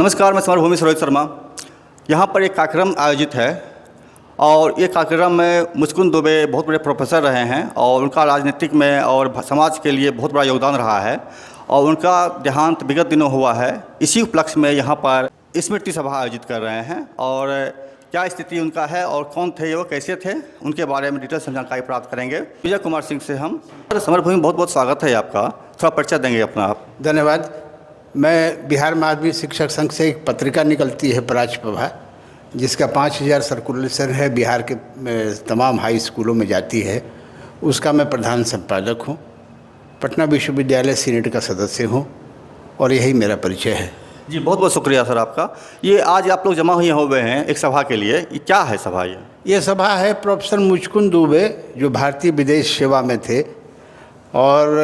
नमस्कार, मैं समरभूमि से रोहित शर्मा। यहाँ पर एक कार्यक्रम आयोजित है और ये कार्यक्रम में मुचकुंद दुबे बहुत बड़े प्रोफेसर रहे हैं और उनका राजनीतिक में और समाज के लिए बहुत बड़ा योगदान रहा है और उनका देहांत विगत दिनों हुआ है। इसी उपलक्ष्य में यहाँ पर स्मृति सभा आयोजित कर रहे हैं और क्या स्थिति उनका है और कौन थे वो, कैसे थे, उनके बारे में डिटेल से जानकारी प्राप्त करेंगे। विजय कुमार सिंह से हम। समरभूमि बहुत बहुत स्वागत है आपका, थोड़ा परिचय देंगे अपना आप। धन्यवाद। मैं बिहार माध्यमिक शिक्षक संघ से एक पत्रिका निकलती है पराजप्रभा, जिसका 5000 सर्कुलेशन है, बिहार के तमाम हाई स्कूलों में जाती है। उसका मैं प्रधान संपादक हूँ। पटना विश्वविद्यालय सीनेट का सदस्य हूँ और यही मेरा परिचय है। जी, बहुत बहुत शुक्रिया सर आपका। ये आज आप लोग जमा हुए हुए हैं एक सभा के लिए, ये क्या है सभा? ये सभा है प्रोफेसर मुचकुंद दुबे, जो भारतीय विदेश सेवा में थे और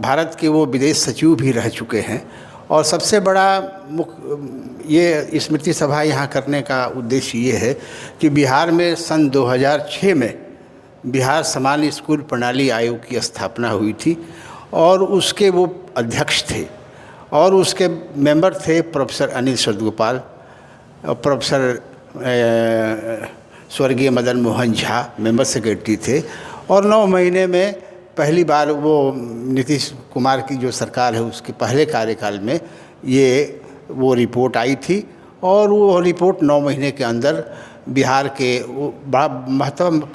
भारत के वो विदेश सचिव भी रह चुके हैं। और सबसे बड़ा ये स्मृति सभा यहाँ करने का उद्देश्य ये है कि बिहार में सन 2006 में बिहार समान स्कूल प्रणाली आयोग की स्थापना हुई थी और उसके वो अध्यक्ष थे और उसके मेंबर थे प्रोफेसर अनिल सदगोपाल और प्रोफेसर स्वर्गीय मदन मोहन झा मेंबर सेक्रेटरी थे। और 9 महीने में पहली बार वो नीतीश कुमार की जो सरकार है उसके पहले कार्यकाल में वो रिपोर्ट आई थी और वो रिपोर्ट 9 महीने के अंदर बिहार के बड़ा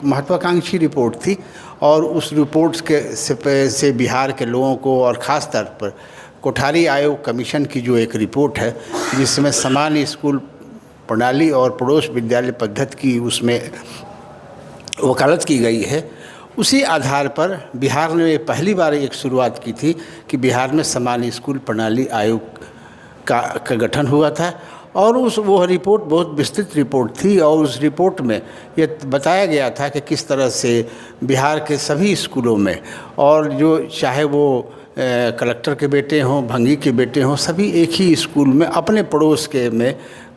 महत्वाकांक्षी रिपोर्ट थी। और उस रिपोर्ट से बिहार के लोगों को और ख़ास तौर पर कोठारी आयोग कमीशन की जो एक रिपोर्ट है जिसमें समान स्कूल प्रणाली और पड़ोस विद्यालय पद्धति की उसमें वकालत की गई है, उसी आधार पर बिहार ने पहली बार एक शुरुआत की थी कि बिहार में समान स्कूल प्रणाली आयोग का गठन हुआ था। और वो रिपोर्ट बहुत विस्तृत रिपोर्ट थी और उस रिपोर्ट में ये बताया गया था कि किस तरह से बिहार के सभी स्कूलों में, और जो चाहे वो कलेक्टर के बेटे हों, भंगी के बेटे हों, सभी एक ही स्कूल में अपने पड़ोस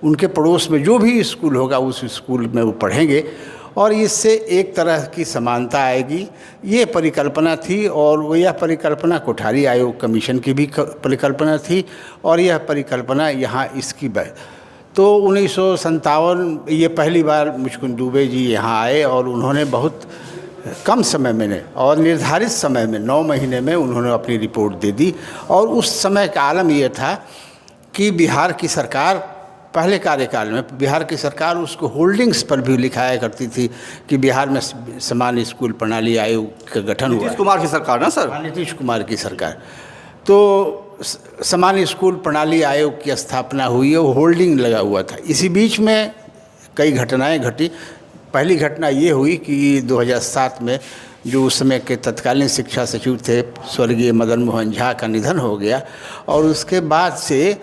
उनके पड़ोस में जो भी स्कूल होगा उस स्कूल में वो पढ़ेंगे और इससे एक तरह की समानता आएगी, ये परिकल्पना थी। और यह परिकल्पना कोठारी आयोग कमीशन की भी परिकल्पना थी और यह परिकल्पना यहाँ इसकी तो 1957 ये पहली बार मुचकुंद दुबे जी यहाँ आए और उन्होंने बहुत कम समय में और निर्धारित समय में 9 महीने में उन्होंने अपनी रिपोर्ट दे दी। और उस समय का आलम ये था कि बिहार की सरकार पहले कार्यकाल में बिहार की सरकार उसको होल्डिंग्स पर भी लिखाया करती थी कि बिहार में समान स्कूल प्रणाली आयोग का गठन हुआ। नीतीश कुमार की सरकार ना सर? नीतीश कुमार की सरकार। तो समान स्कूल प्रणाली आयोग की स्थापना हुई है, वो होल्डिंग लगा हुआ था। इसी बीच में कई घटनाएं घटी। पहली घटना ये हुई कि 2007 में जो उस समय के तत्कालीन शिक्षा सचिव थे स्वर्गीय मदन मोहन झा का निधन हो गया और उसके बाद से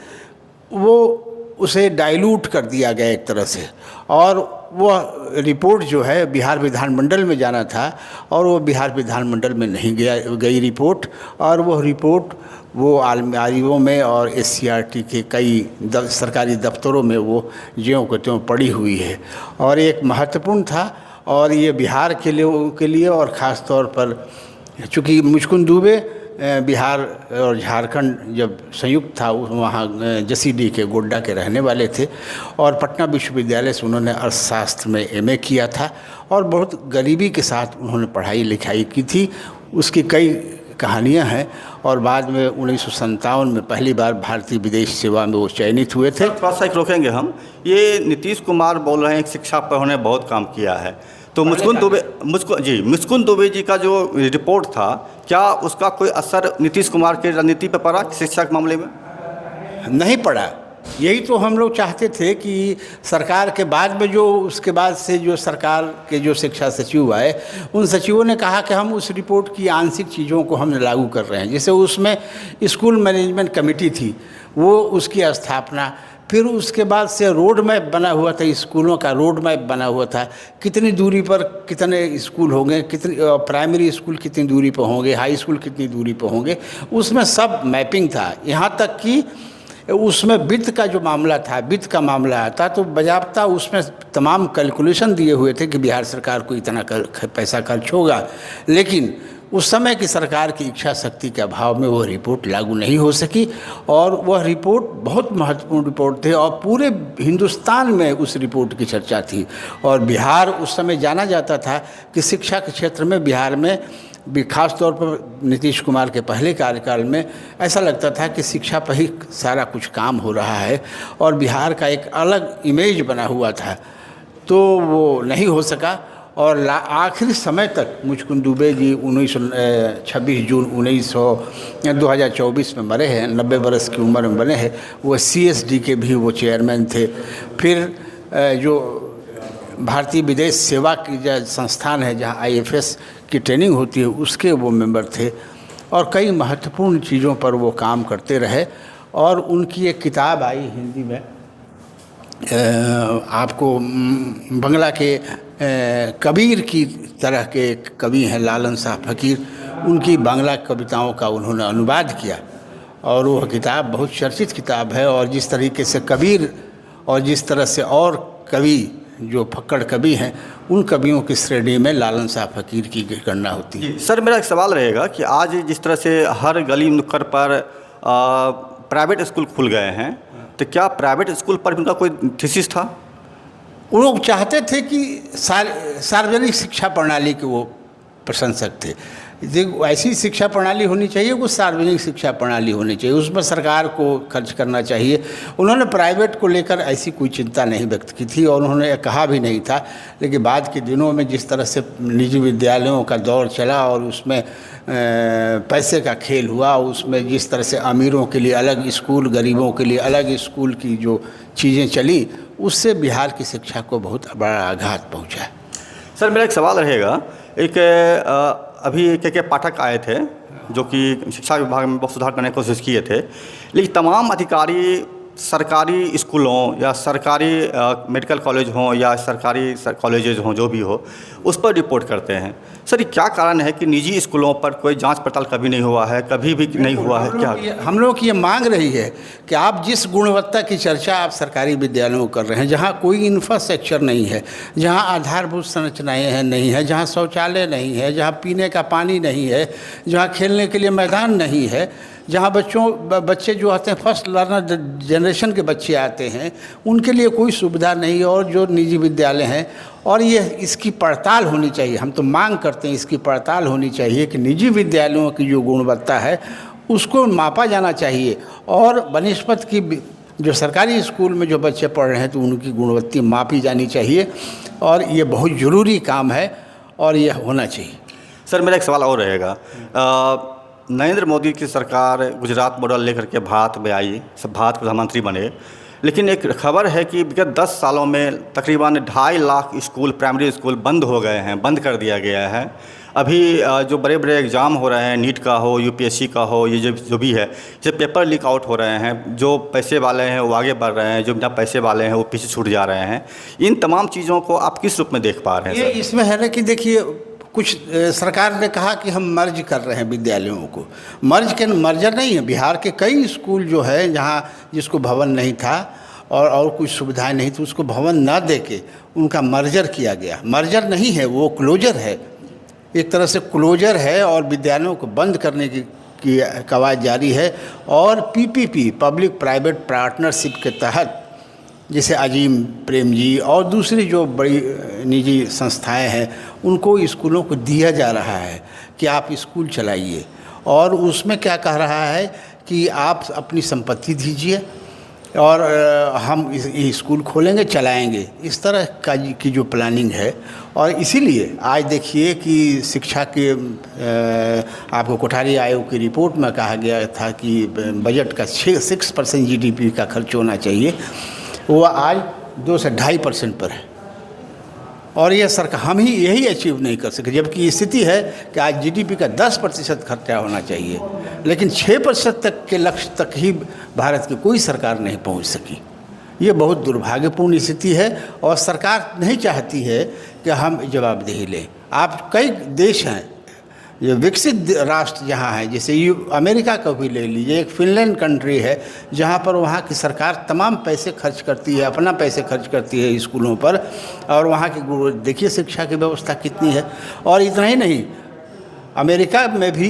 उसे डाइल्यूट कर दिया गया एक तरह से। और वह रिपोर्ट जो है बिहार विधानमंडल में जाना था और वो बिहार विधानमंडल में नहीं गई रिपोर्ट। और वह रिपोर्ट वो अलमारियों में और SCRT के कई सरकारी दफ्तरों में वो ज्यों को त्यों पड़ी हुई है और एक महत्वपूर्ण था। और ये बिहार के लिए और ख़ास तौर पर चूँकि मुचकुंद दुबे बिहार और झारखंड जब संयुक्त था वहाँ जसीडीह के गोड्डा के रहने वाले थे और पटना विश्वविद्यालय से उन्होंने अर्थशास्त्र में MA किया था और बहुत गरीबी के साथ उन्होंने पढ़ाई लिखाई की थी। उसकी कई कहानियाँ हैं और बाद में 1957 में पहली बार भारतीय विदेश सेवा में वो चयनित हुए थे। थोड़ा सा रोकेंगे हम। ये नीतीश कुमार बोल रहे हैं कि शिक्षा पर उन्होंने बहुत काम किया है, तो मुचकुंद दुबे जी का जो रिपोर्ट था, क्या उसका कोई असर नीतीश कुमार की रणनीति पर पड़ा शिक्षा के मामले में? नहीं पड़ा। यही तो हम लोग चाहते थे कि सरकार के बाद में उसके बाद से जो सरकार के जो शिक्षा सचिव आए उन सचिवों ने कहा कि हम उस रिपोर्ट की आंशिक चीज़ों को हम लागू कर रहे हैं। जैसे उसमें स्कूल मैनेजमेंट कमेटी थी, वो उसकी स्थापना, फिर उसके बाद से रोड मैप बना हुआ था, स्कूलों का रोड मैप बना हुआ था, कितनी दूरी पर कितने स्कूल होंगे, कितनी प्राइमरी स्कूल कितनी दूरी पर होंगे, हाई स्कूल कितनी दूरी पर होंगे, उसमें सब मैपिंग था। यहाँ तक कि उसमें वित्त का जो मामला था, वित्त का मामला आता तो बजाबता उसमें तमाम कैलकुलेशन दिए हुए थे कि बिहार सरकार को इतना पैसा खर्च होगा, लेकिन उस समय की सरकार की इच्छा शक्ति के अभाव में वो रिपोर्ट लागू नहीं हो सकी, और वह रिपोर्ट बहुत महत्वपूर्ण रिपोर्ट थी और पूरे हिंदुस्तान में उस रिपोर्ट की चर्चा थी। और बिहार उस समय जाना जाता था कि शिक्षा के क्षेत्र में बिहार में भी खास तौर पर नीतीश कुमार के पहले कार्यकाल में ऐसा लगता था कि शिक्षा पर ही सारा कुछ काम हो रहा है और बिहार का एक अलग इमेज बना हुआ था, तो वो नहीं हो सका। और आखिरी समय तक मुचकुंद दुबे जी 26 जून 2024 में मरे हैं, 90 बरस की उम्र में बने हैं। वो CSD के भी वो चेयरमैन थे। फिर जो भारतीय विदेश सेवा की जो संस्थान है जहाँ IFS की ट्रेनिंग होती है उसके वो मेंबर थे, और कई महत्वपूर्ण चीज़ों पर वो काम करते रहे। और उनकी एक किताब आई हिंदी में, आपको बंगला के कबीर की तरह के एक कवि हैं लालन शाह फकीर, उनकी बांग्ला कविताओं का उन्होंने अनुवाद किया, और वह किताब बहुत चर्चित किताब है। और जिस तरीके से कबीर और जिस तरह से और कवि जो फक्कड़ कवि हैं, उन कवियों की श्रेणी में लालन शाह फकीर की गणना होती है। सर, मेरा एक सवाल रहेगा कि आज जिस तरह से हर गली नुक्कड़ पर प्राइवेट स्कूल खुल गए हैं, तो क्या प्राइवेट स्कूल पर उनका कोई थीसिस था? वो लोग चाहते थे कि सार्वजनिक शिक्षा प्रणाली के वो प्रशंसक थे। ऐसी शिक्षा प्रणाली होनी चाहिए, वो सार्वजनिक शिक्षा प्रणाली होनी चाहिए, उसमें सरकार को खर्च करना चाहिए। उन्होंने प्राइवेट को लेकर ऐसी कोई चिंता नहीं व्यक्त की थी और उन्होंने कहा भी नहीं था। लेकिन बाद के दिनों में जिस तरह से निजी विद्यालयों का दौर चला और उसमें पैसे का खेल हुआ, उसमें जिस तरह से अमीरों के लिए अलग स्कूल, गरीबों के लिए अलग स्कूल की जो चीज़ें चली, उससे बिहार की शिक्षा को बहुत बड़ा आघात पहुँचा। सर, मेरा एक सवाल रहेगा, एक अभी के पाठक आए थे जो कि शिक्षा विभाग में बहुत सुधार करने की कोशिश किए थे, लेकिन तमाम अधिकारी सरकारी स्कूलों या सरकारी मेडिकल कॉलेज हों या सरकारी कॉलेजेज हों, जो भी हो, उस पर रिपोर्ट करते हैं। सर, ये क्या कारण है कि निजी स्कूलों पर कोई जांच पड़ताल कभी नहीं हुआ है, कभी भी नहीं हुआ है? क्या हम लोग की ये मांग रही है कि आप जिस गुणवत्ता की चर्चा आप सरकारी विद्यालयों कर रहे हैं, जहाँ कोई इंफ्रास्ट्रक्चर नहीं है, जहाँ आधारभूत संरचनाएँ हैं नहीं है, जहाँ शौचालय नहीं है, जहाँ पीने का पानी नहीं है, जहाँ खेलने के लिए मैदान नहीं है, जहाँ बच्चे जो आते हैं फर्स्ट लर्नर जनरेशन के बच्चे आते हैं, उनके लिए कोई सुविधा नहीं, और जो निजी विद्यालय हैं, और ये इसकी पड़ताल होनी चाहिए। हम तो मांग करते हैं इसकी पड़ताल होनी चाहिए कि निजी विद्यालयों की जो गुणवत्ता है उसको मापा जाना चाहिए, और बनिस्पत की जो सरकारी स्कूल में जो बच्चे पढ़ रहे हैं तो उनकी गुणवत्ता मापी जानी चाहिए, और ये बहुत ज़रूरी काम है और ये होना चाहिए। सर, मेरा एक सवाल और रहेगा, नरेंद्र मोदी की सरकार गुजरात मॉडल लेकर के भारत में आई, सब भारत प्रधानमंत्री बने, लेकिन एक खबर है कि विगत 10 सालों में तकरीबन 2.5 लाख स्कूल, प्राइमरी स्कूल बंद हो गए हैं, बंद कर दिया गया है। अभी जो बड़े बड़े एग्ज़ाम हो रहे हैं, नीट का हो, UPSC का हो, ये जो भी है, ये पेपर लीक आउट हो रहे हैं। जो पैसे वाले हैं वो आगे बढ़ रहे हैं, जो बिना पैसे वाले हैं वो पीछे छूट जा रहे हैं। इन तमाम चीज़ों को आप किस रूप में देख पा रहे हैं? ये इसमें है ना कि देखिए, कुछ सरकार ने कहा कि हम मर्ज कर रहे हैं विद्यालयों को। मर्जर नहीं है। बिहार के कई स्कूल जो है जहाँ जिसको भवन नहीं था और कुछ सुविधाएं नहीं थी, उसको भवन ना दे के उनका मर्जर किया गया। मर्जर नहीं है, वो क्लोजर है, एक तरह से क्लोजर है, और विद्यालयों को बंद करने की कवायद जारी है। और PPP पब्लिक प्राइवेट पार्टनरशिप के तहत जैसे अजीम प्रेम जी और दूसरी जो बड़ी निजी संस्थाएं हैं, उनको स्कूलों को दिया जा रहा है कि आप स्कूल चलाइए, और उसमें क्या कह रहा है कि आप अपनी संपत्ति दीजिए और हम स्कूल खोलेंगे, चलाएंगे। इस तरह का की जो प्लानिंग है, और इसीलिए आज देखिए कि शिक्षा के आपको कोठारी आयोग की रिपोर्ट में कहा गया था कि बजट का 6% GDP का खर्च होना चाहिए, वो आज 2 से 2.5% पर है। और ये सरकार हम ही यही अचीव नहीं कर सके, जबकि स्थिति है कि आज GDP का 10% खर्चा होना चाहिए, लेकिन 6% तक के लक्ष्य तक ही भारत की कोई सरकार नहीं पहुंच सकी। ये बहुत दुर्भाग्यपूर्ण स्थिति है, और सरकार नहीं चाहती है कि हम जवाबदेही लें। आप कई देश हैं ये विकसित राष्ट्र जहाँ है, जैसे अमेरिका को भी ले लीजिए, एक फिनलैंड कंट्री है जहाँ पर वहाँ की सरकार तमाम पैसे खर्च करती है, अपना पैसे खर्च करती है स्कूलों पर, और वहाँ की देखिए शिक्षा की व्यवस्था कितनी है। और इतना ही नहीं, अमेरिका में भी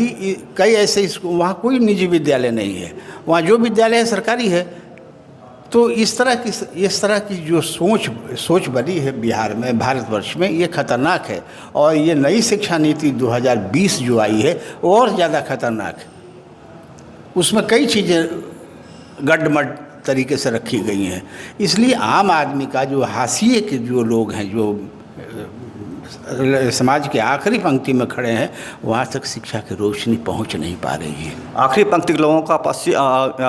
कई ऐसे वहाँ कोई निजी विद्यालय नहीं है, वहाँ जो विद्यालय है सरकारी है। तो इस तरह की जो सोच बनी है बिहार में, भारतवर्ष में, ये खतरनाक है। और ये नई शिक्षा नीति 2020 जो आई है वो और ज़्यादा खतरनाक है। उसमें कई चीज़ें गड्ढमड तरीके से रखी गई हैं। इसलिए आम आदमी का जो हाशिए के जो लोग हैं, जो समाज के आखिरी पंक्ति में खड़े हैं, वहाँ तक शिक्षा की रोशनी पहुँच नहीं पा रही है। आखिरी पंक्ति के लोगों का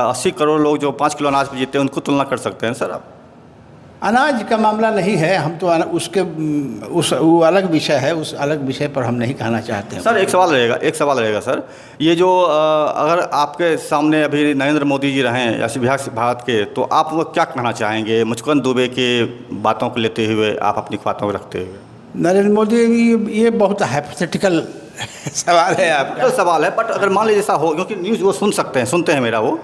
80 करोड़ लोग जो 5 किलो अनाज पे जीते हैं, उनको तुलना कर सकते हैं सर आप? अनाज का मामला नहीं है, हम तो वो अलग विषय है, उस अलग विषय पर हम नहीं कहना चाहते हैं। सर एक सवाल रहेगा सर, ये जो अगर आपके सामने अभी नरेंद्र मोदी जी रहें या भारत के, तो आप वो क्या कहना चाहेंगे मुस्कुन दुबे के बातों को लेते हुए, आप अपनी बातों को रखते हुए? नरेंद्र मोदी, ये बहुत हाइपोथेटिकल सवाल है आपका। सवाल है, बट अगर मान लीजिए ऐसा हो, क्योंकि न्यूज़ वो सुनते हैं मेरा वो,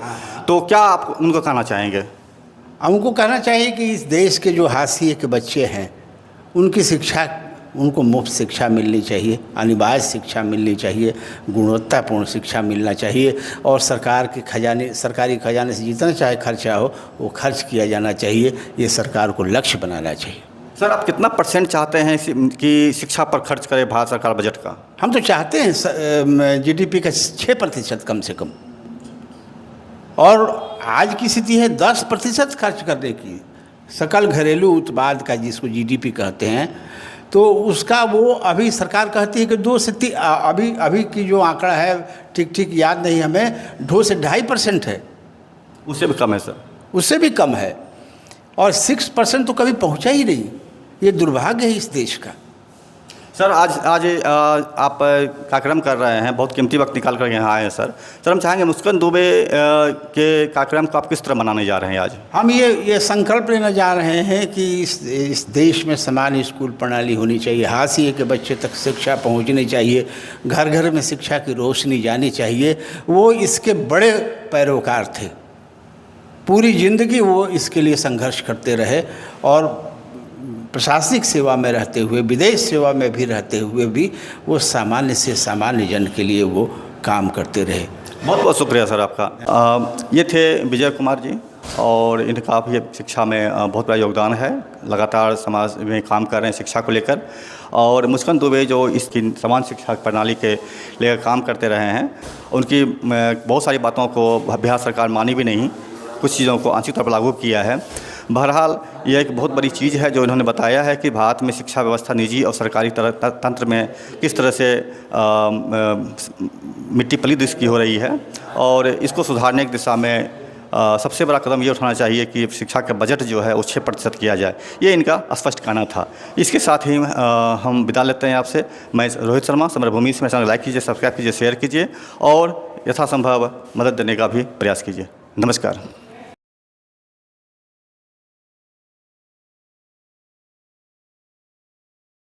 तो क्या आप उनको कहना चाहेंगे? हमको कहना चाहिए कि इस देश के जो हाशिए के बच्चे हैं, उनकी शिक्षा, उनको मुफ्त शिक्षा मिलनी चाहिए, अनिवार्य शिक्षा मिलनी चाहिए, गुणवत्तापूर्ण शिक्षा मिलना चाहिए। और सरकारी खजाने से जितना चाहे खर्चा हो वो खर्च किया जाना चाहिए। ये सरकार को लक्ष्य बनाना चाहिए। सर आप कितना % चाहते हैं कि शिक्षा पर खर्च करे भारत सरकार बजट का? हम तो चाहते हैं GDP का 6% कम से कम। और आज की स्थिति है 10% खर्च करने की, सकल घरेलू उत्पाद का, जिसको GDP कहते हैं। तो उसका वो अभी सरकार कहती है कि 2 से 3, अभी की जो आंकड़ा है ठीक याद नहीं हमें, 2 से 2.5% है। उससे भी कम है सर? उससे भी कम है। और 6% तो कभी पहुंचा ही नहीं। ये दुर्भाग्य है इस देश का। सर आज आप कार्यक्रम कर रहे हैं, बहुत कीमती वक्त निकाल कर यहाँ आए हैं सर। हम चाहेंगे मुस्कुन दुबे के कार्यक्रम को आप किस तरह मनाने जा रहे हैं आज? हम ये संकल्प लेने जा रहे हैं कि इस देश में समान स्कूल प्रणाली होनी चाहिए, हाशिए के बच्चे तक शिक्षा पहुँचनी चाहिए, घर घर में शिक्षा की रोशनी जानी चाहिए। वो इसके बड़े पैरोकार थे, पूरी ज़िंदगी वो इसके लिए संघर्ष करते रहे। और प्रशासनिक सेवा में रहते हुए, विदेश सेवा में भी रहते हुए भी वो सामान्य से सामान्य जन के लिए वो काम करते रहे। बहुत बहुत शुक्रिया सर आपका। ये थे विजय कुमार जी, और इनका भी शिक्षा में बहुत बड़ा योगदान है, लगातार समाज में काम कर रहे हैं शिक्षा को लेकर। और मुस्कुन दुबे जो इसकी समान शिक्षा प्रणाली के लेकर काम करते रहे हैं, उनकी बहुत सारी बातों को बिहार सरकार मानी भी नहीं, कुछ चीज़ों को आंशिक तौर पर लागू किया है। बहरहाल यह एक बहुत बड़ी चीज़ है जो इन्होंने बताया है कि भारत में शिक्षा व्यवस्था निजी और सरकारी तंत्र में किस तरह से मिट्टी पलीद इसकी हो रही है, और इसको सुधारने की दिशा में सबसे बड़ा कदम ये उठाना चाहिए कि शिक्षा का बजट जो है वो 6% किया जाए। ये इनका स्पष्ट कहना था। इसके साथ ही हम विदा लेते हैं आपसे। मैं रोहित शर्मा, समरभूमि से। चैनल लाइक कीजिए, सब्सक्राइब कीजिए, शेयर कीजिए और यथासंभव मदद देने का भी प्रयास कीजिए। नमस्कार।